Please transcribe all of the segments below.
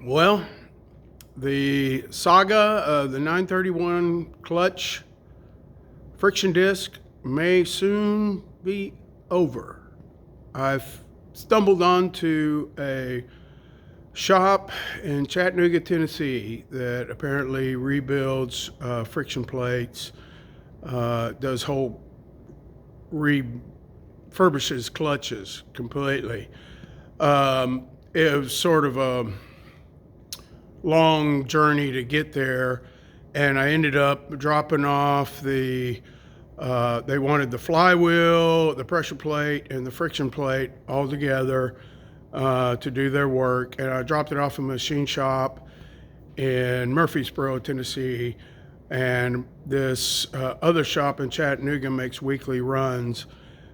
Well, the saga of the 931 clutch friction disc may soon be over. I've stumbled onto a shop in Chattanooga, Tennessee that apparently rebuilds friction plates, does whole refurbishes clutches completely. It was sort of a long journey to get there, and I ended up dropping off they wanted the flywheel, the pressure plate, and the friction plate all together to do their work, and I dropped it off in a machine shop in Murfreesboro, Tennessee, and this other shop in Chattanooga makes weekly runs.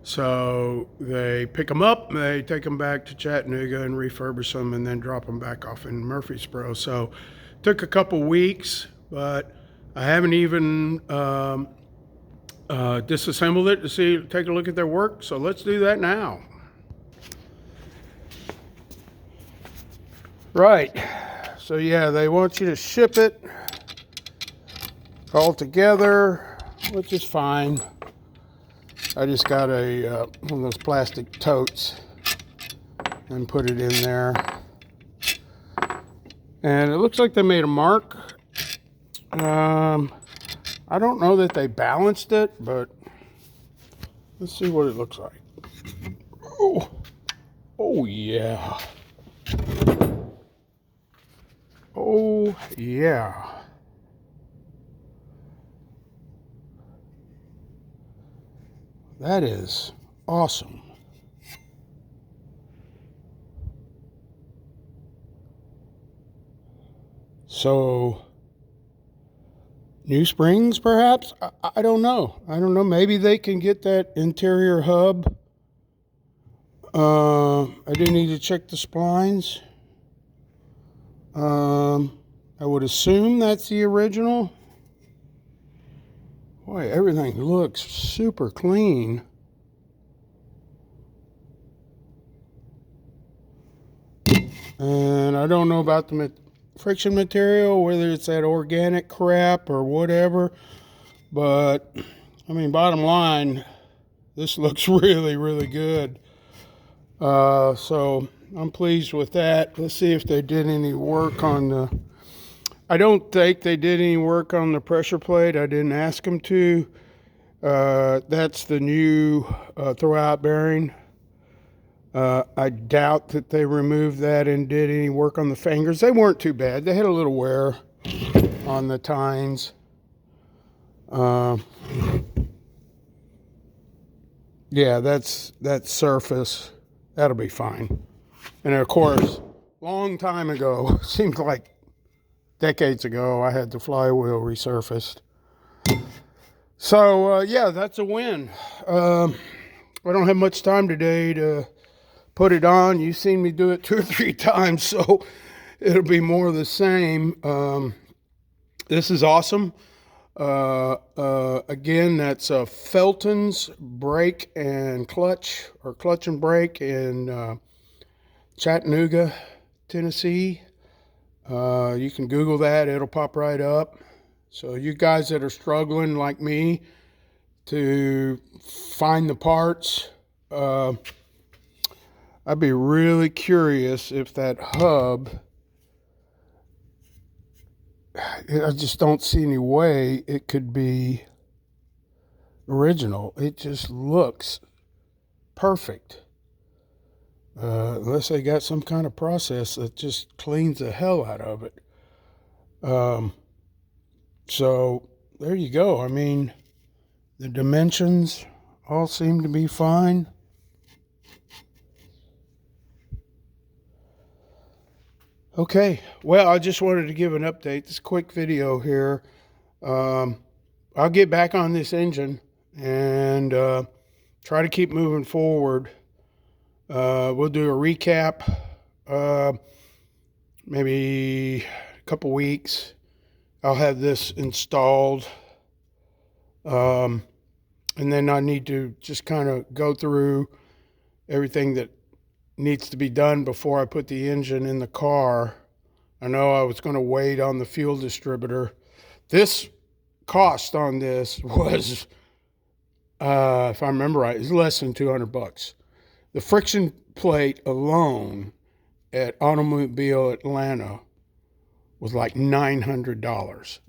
So they pick them up, they take them back to Chattanooga and refurbish them, and then drop them back off in Murfreesboro. So it took a couple weeks, but I haven't even disassembled it to take a look at their work. So let's do that now. Right. So yeah, they want you to ship it all together, which is fine. I just got one of those plastic totes and put it in there. And it looks like they made a mark. I don't know that they balanced it, but let's see what it looks like. Oh yeah. Oh yeah. That is awesome. So, new springs, perhaps? I don't know. Maybe they can get that interior hub. I do need to check the splines. I would assume that's the original. Boy, everything looks super clean. And I don't know about the friction material, whether it's that organic crap or whatever. But, I mean, bottom line, this looks really, really good. So I'm pleased with that. Let's see if they did any work on the... I don't think they did any work on the pressure plate. I didn't ask them to. That's the new throwout bearing. I doubt that they removed that and did any work on the fingers. They weren't too bad. They had a little wear on the tines. Yeah, that's that surface. That'll be fine. And of course, long time ago, seems like decades ago, I had the flywheel resurfaced. So yeah, that's a win. I don't have much time today to put it on. You've seen me do it 2 or 3 times, so it'll be more of the same. This is awesome. Again, that's Felton's brake and clutch, or clutch and brake in Chattanooga, Tennessee. You can Google that, it'll pop right up. So you guys that are struggling like me to find the parts, I'd be really curious if that hub, I just don't see any way it could be original. It just looks perfect. Unless they got some kind of process that just cleans the hell out of it. So there you go. I mean, the dimensions all seem to be fine. Okay, well, I just wanted to give an update. This quick video here. I'll get back on this engine and try to keep moving forward. We'll do a recap, maybe a couple weeks. I'll have this installed, and then I need to just kind of go through everything that needs to be done before I put the engine in the car. I know I was going to wait on the fuel distributor. This cost on this was, if I remember right, is less than $200. The friction plate alone at Automobile Atlanta was like $900.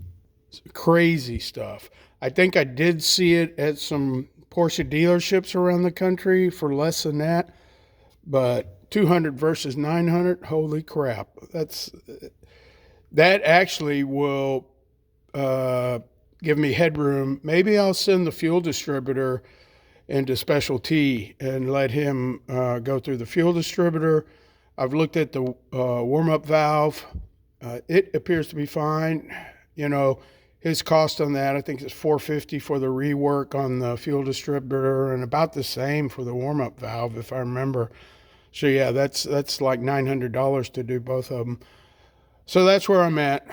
It's crazy stuff. I think I did see it at some Porsche dealerships around the country for less than that, but 200 versus 900, holy crap. That actually will give me headroom. Maybe I'll send the fuel distributor into Special T and let him go through the fuel distributor. I've looked at the warm-up valve. It appears to be fine. You know, his cost on that, I think it's $450 for the rework on the fuel distributor and about the same for the warm-up valve, if I remember. So yeah, that's like $900 to do both of them. So that's where I'm at.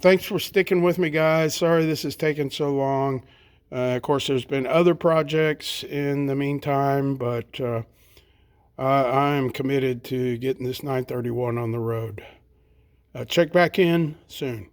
Thanks for sticking with me, guys. Sorry this has taken so long. Of course, there's been other projects in the meantime, but I'm committed to getting this 931 on the road. Check back in soon.